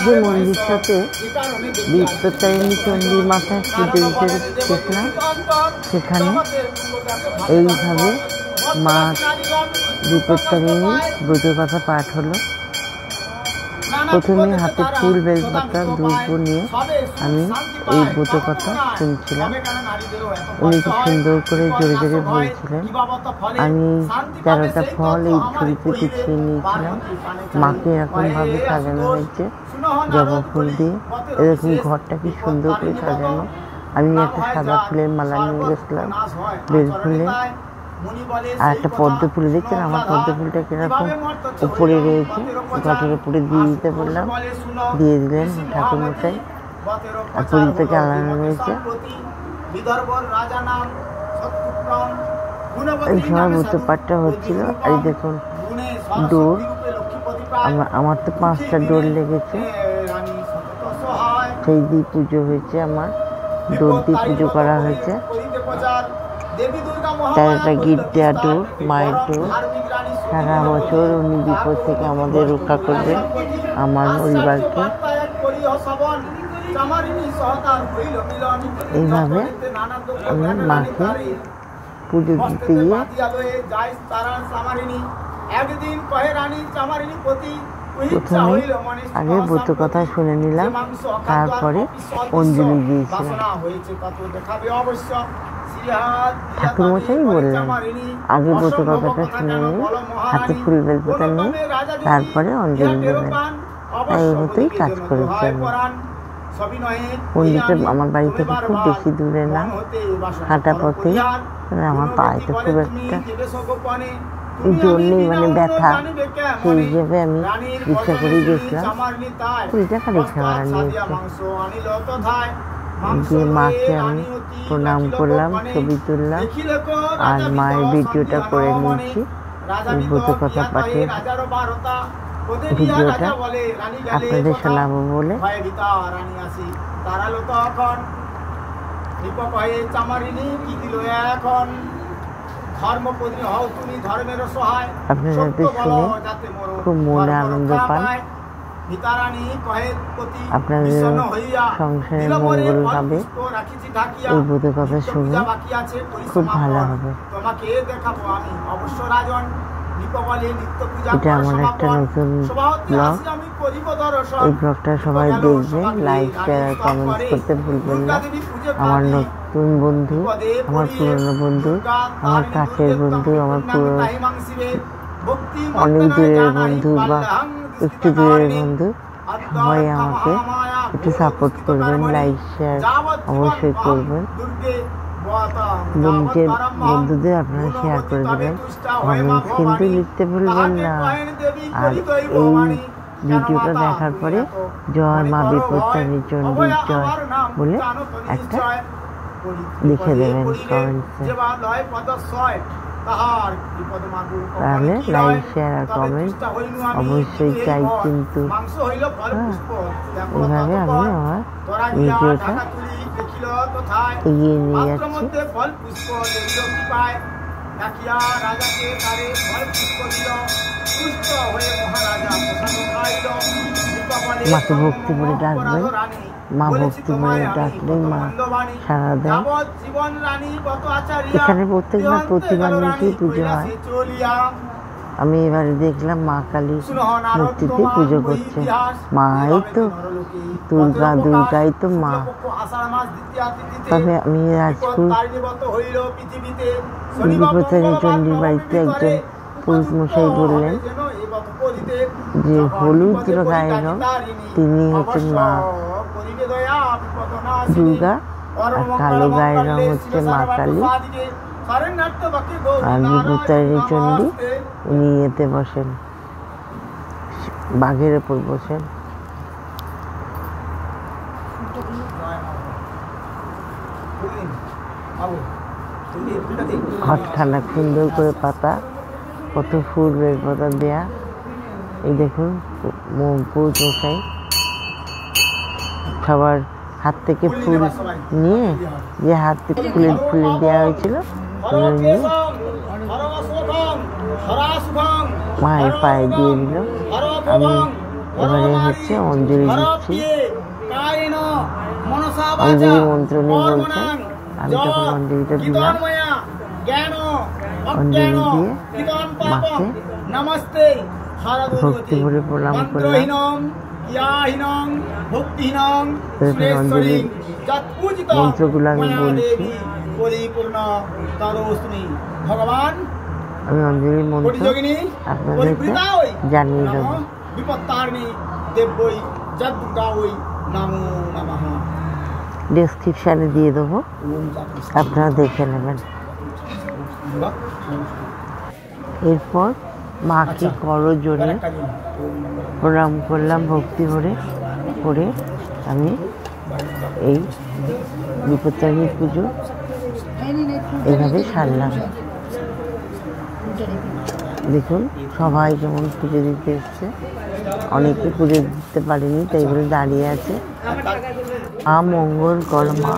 যে মন্দিরটাতে বিপত্তারিণী চণ্ডীর মাথায় পুজো দিতে দেখলাম, সেখানে এইভাবে মা বিপত্তারিণী ব্রতকথা পাঠ হলো। প্রথমে হাতে ফুল, বেলপাতা, দুর্ব নিয়ে আমি এই ব্রতকথা শুনছিলাম। উনি খুব সুন্দর করে জোরে জোরে বলছিলেন। আমি 13টা ফল এই ঝুড়িতে গুছিয়ে নিয়েছিলাম। মাকে এরকমভাবে সাজানো হয়েছে জবা ফুল দিয়ে। এরকম ঘরটা কি সুন্দর করে সাজানো। আমি একটা সাদা ফুলের মালা নিয়ে গেছিলাম, বেল ফুলে, আর একটা পদ্ম ফুল। দেখছেন আমার পদ্ম ফুলটা কিরকম উপরে রয়েছে, ঘটের উপরে দিয়ে দিতে বললাম, দিয়ে দিলেন ঠাকুরমশাই। আর পুরীতে জ্বালানো রয়েছে। এই সময় ব্রতপাঠটা হচ্ছিল। আর দেখুন ডোর, আমার তো 5টা ডোর লেগেছে, সেই দিয়ে পুজো হয়েছে। আমার ডোর দিয়ে পুজো করা হয়েছে। 13টা গিট দেওয়া ডোর, মায়ের ডোর। সারা বছর উনি বিপদ থেকে আমাদের রক্ষা করবেন, আমার পরিবারকে। এইভাবে আমি মাকে পুজো দিতে গিয়ে প্রথমে আগে ব্রতকথা শুনে নিলাম, তারপরে অঞ্জলি দিয়েছিলাম। ঠাকুরমশাই বললেন আগে ব্রতকথাটা শুনে নিই, হাতে ফুল বেলপাতা নিয়ে তারপরে অঞ্জলি দেবেন। তাই এই মতোই কাজ করেছি আমি। মন্দিরটা আমার বাড়ি থেকে খুব বেশি দূরে না, হাঁটা পথেই। আমার পায়ে তো খুব একটা জোর নেই, মানে ব্যথা, সেই হিসেবে আমি রিক্সা করেই গেছিলাম। 20 টাকা রিক্সা ভাড়া নিয়েছে। গিয়ে মাকে আমি প্রণাম করলাম, ছবি তুললাম, আর মায়ের ভিডিওটা করে নিয়েছি। এই ব্রতকথা পাঠের ভিডিওটা আপনাদের শোনাবো বলে। আপনাদের শুনে খুব মনে আনন্দ পান, আপনাদের সংসারের মঙ্গল হবে। এই ব্রতকথা শুনে খুব ভালো হবে। এটা আমার একটা নতুন ব্লগ। এই ব্লগটা সবাই দেখবেন, লাইক, শেয়ার আর কমেন্টস করতে ভুলবেন না। আমার নতুন বন্ধু, আমার পুরনো বন্ধু, আমার কাছের বন্ধু, আমার পুরনো অনেক দূরের বন্ধু বা একটু দূরের বন্ধু, সবাই আমাকে একটু সাপোর্ট করবেন, লাইক শেয়ার অবশ্যই করবেন। বন্ধুদের আপনারা শেয়ার করে দেবেন, কমেন্টস কিন্তু লিখতে ভুলবেন না। আর এই ভিডিওটা দেখার পরে জয় মা বিপত্তারিণী চণ্ডীর জয় বলে একটা লিখে দেবেন কমেন্টসে। তাহলে লাইক শেয়ার আর কমেন্ট অবশ্যই চাই কিন্তু। এইভাবে আমি আমার ভিডিওটা এগিয়ে নিয়ে যাচ্ছি। মাকে ভক্তি করে ডাকবেন, মা ভক্তি করে ডাকলেই মা সাড়া দেয়। এখানে প্রত্যেকবার প্রতিবার নিয়েই পুজো হয়। আমি এবারে দেখলাম মা কালীর মূর্তিতে পুজো করছে। মাই তো দুর্গাই তো মা। তবে আমি রাজপুর বিপত্তারিণী চণ্ডীর বাড়িতে একজন পুরুষ মশাই বললেন যে হলুদ গায়ের রং, তিনি হচ্ছেন মা দুর্গা, আর কালো গায়ের রং হচ্ছে মা কালী। আর বিপত্তারিণী চণ্ডী উনি এতে বসেন, বাঘের ওপর বসেন। ঘটখানা সুন্দর করে পাতা, কত ফুল বেলপাতা দেয়া। এই দেখুন পুরুষ মশাই সবার হাত থেকে ফুল নিয়ে, যে হাত থেকে ফুলে দেওয়া হয়েছিল নিয়ে মায়ের পায়ে দিয়ে দিল। আমি এবারে হচ্ছে অঞ্জলি দিচ্ছি। অঞ্জলি মন্ত্র নিয়ে বলছেন, আমি তখন অঞ্জলিটা দিলাম। অঞ্জলি দিয়ে মাকে ভক্তি ভরে প্রণাম করলাম। অঞ্জলি মন্ত্রগুলো আমি বলছি। আমি অঞ্জলির মন্ত্র আপনাদেরকে জানিয়ে দেবো। ডেসক্রিপশানে দিয়ে দেবো, আপনারা দেখে নেবেন। এরপর মাকে করজোড়ে প্রণাম করলাম ভক্তি ভরে করে আমি এই বিপত্তারিণী পুজো এইভাবে সারলাম। দেখুন সবাই যেমন পুজো দিতে এসছে, অনেকে পুজো দিতে পারেনি, তাই বলে দাঁড়িয়ে আছে। মঙ্গল কর্মা।